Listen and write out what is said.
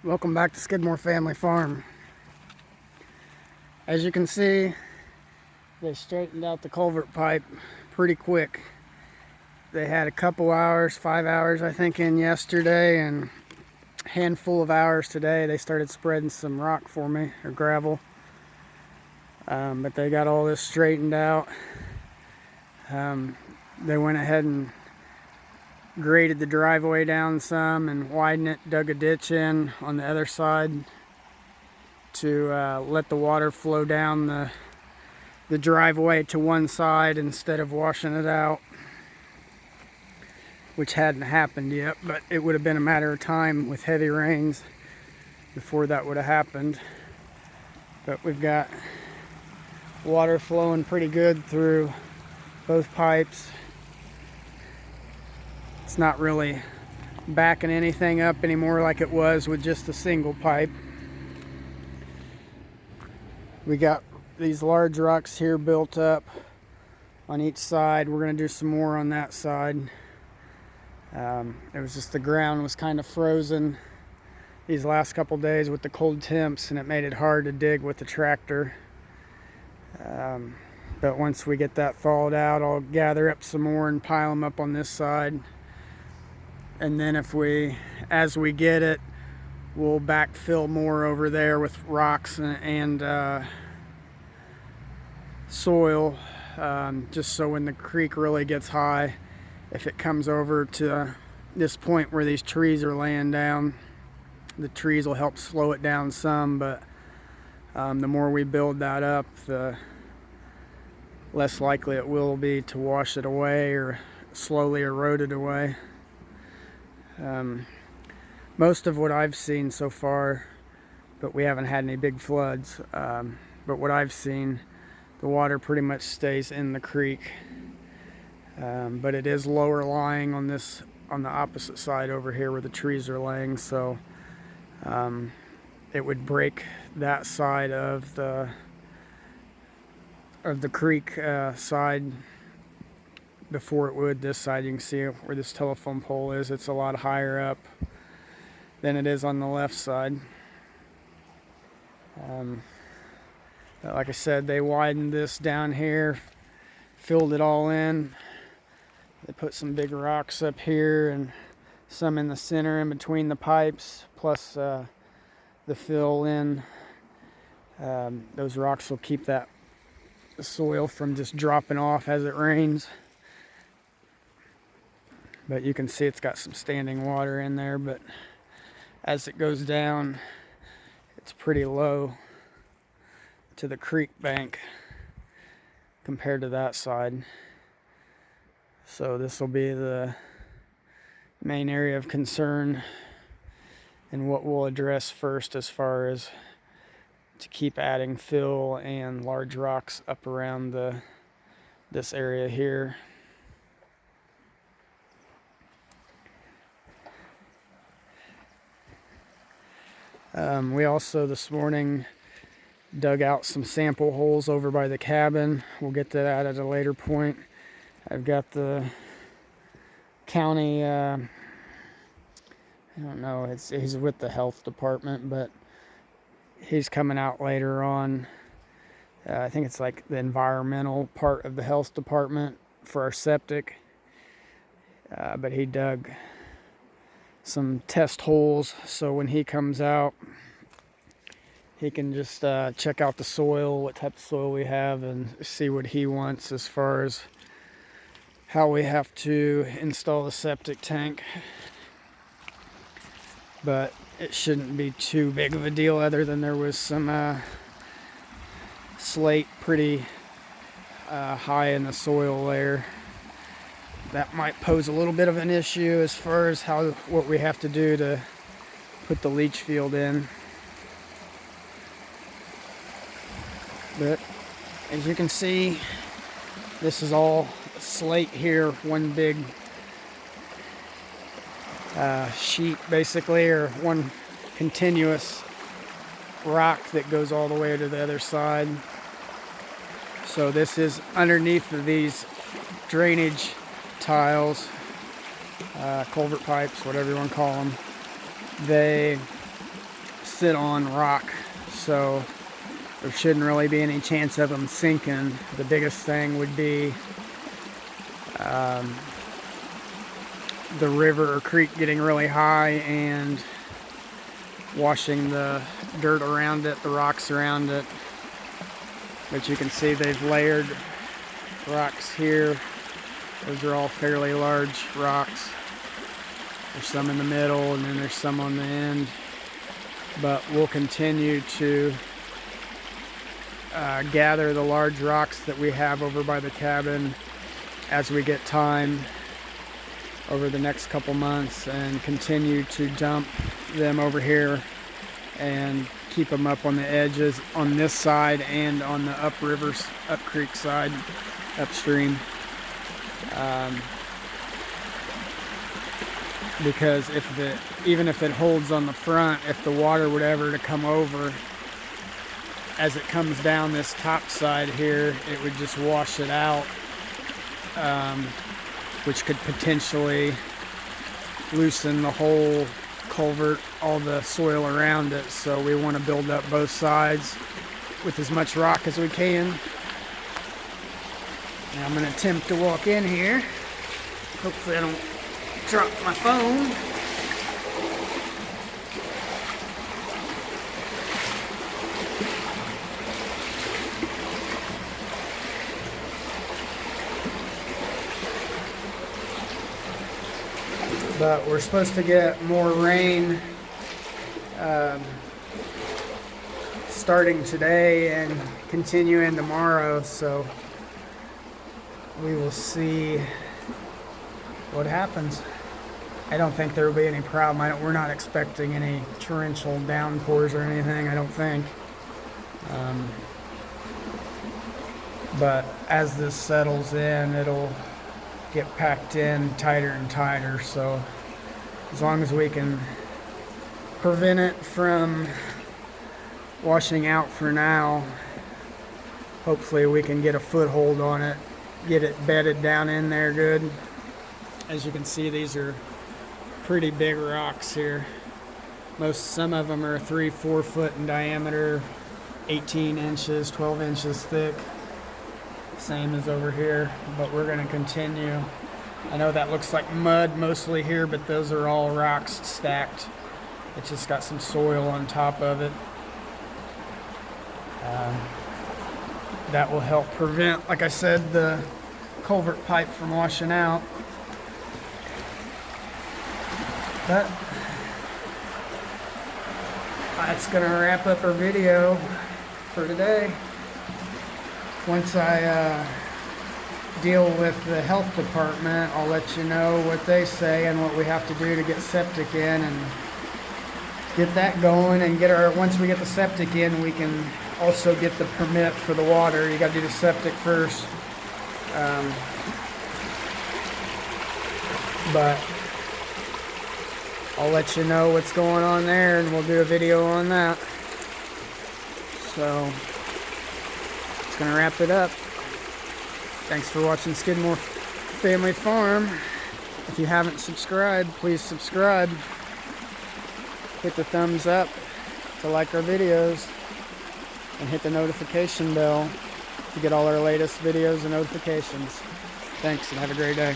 Welcome back to Skidmore Family Farm. As you can see, they straightened out the culvert pipe pretty quick. They had a couple hours, 5 hours I think, in yesterday, and a handful of hours today. They started spreading some rock for me, or gravel. But they got all this straightened out. They went ahead and graded the driveway down some and widened it, dug a ditch in on the other side to let the water flow down the driveway to one side instead of washing it out, which hadn't happened yet, but it would have been a matter of time with heavy rains before that would have happened. But we've got water flowing pretty good through both pipes. It's not really backing anything up anymore like it was with just a single pipe. We got these large rocks here built up on each side. We're going to do some more on that side. It was just the ground was kind of frozen these last couple days with the cold temps, and it made it hard to dig with the tractor. But once we get that thawed out, I'll gather up some more and pile them up on this side. And then as we get it, we'll backfill more over there with rocks and soil, just so when the creek really gets high, if it comes over to this point where these trees are laying down, the trees will help slow it down some. But the more we build that up, the less likely it will be to wash it away or slowly erode it away. Most of what I've seen so far, but we haven't had any big floods, but what I've seen, the water pretty much stays in the creek, but it is lower lying on the opposite side over here where the trees are laying, so it would break that side of the creek side before it would this side. You can see where this telephone pole is. It's a lot higher up than it is on the left side. Like I said, they widened this down here, filled it all in. They put some big rocks up here and some in the center in between the pipes, plus the fill in. Those rocks will keep the soil from just dropping off as it rains. But you can see it's got some standing water in there, but as it goes down, it's pretty low to the creek bank compared to that side. So this will be the main area of concern and what we'll address first, as far as to keep adding fill and large rocks up around this area here. We also this morning dug out some sample holes over by the cabin. We'll get to that at a later point. I've got the county, I don't know, he's with the health department, but he's coming out later on. I think it's like the environmental part of the health department for our septic. But he dug some test holes, so when he comes out, he can just check out the soil, what type of soil we have, and see what he wants as far as how we have to install the septic tank. But it shouldn't be too big of a deal, other than there was some slate pretty high in the soil layer. That might pose a little bit of an issue as far as what we have to do to put the leach field in. But as you can see, this is all slate here, one big sheet basically, or one continuous rock that goes all the way to the other side. So this is underneath of these drainage tiles, culvert pipes, whatever you want to call them. They sit on rock, so there shouldn't really be any chance of them sinking. The biggest thing would be the river or creek getting really high and washing the dirt around it, the rocks around it. But you can see they've layered rocks here. Those are all fairly large rocks. There's some in the middle and then there's some on the end. But we'll continue to gather the large rocks that we have over by the cabin as we get time over the next couple months, and continue to dump them over here and keep them up on the edges on this side and on the up creek side, upstream. Because even if it holds on the front, if the water would ever to come over, as it comes down this top side here, it would just wash it out, which could potentially loosen the whole culvert, all the soil around it. So we want to build up both sides with as much rock as we can. And I'm going to attempt to walk in here. Hopefully I don't drop my phone. But we're supposed to get more rain starting today and continuing tomorrow, so we will see what happens. I don't think there will be any problem. We're not expecting any torrential downpours or anything, I don't think. But as this settles in, it'll get packed in tighter and tighter, so as long as we can prevent it from washing out for now, hopefully we can get a foothold on it, get it bedded down in there good. As you can see, these are pretty big rocks here. Some of them are 3-4 foot in diameter, 18 inches, 12 inches thick. Same as over here, but we're going to continue. I know that looks like mud mostly here, but those are all rocks stacked. It just got some soil on top of it. That will help prevent, like I said, the culvert pipe from washing out. But that's going to wrap up our video for today. Once I deal with the health department, I'll let you know what they say and what we have to do to get septic in and get that going, and once we get the septic in, we can also get the permit for the water. You got to do the septic first. But I'll let you know what's going on there, and we'll do a video on that. So gonna wrap it up. Thanks for watching Skidmore Family Farm. If you haven't subscribed, please subscribe. Hit the thumbs up to like our videos, and hit the notification bell to get all our latest videos and notifications. Thanks, and have a great day.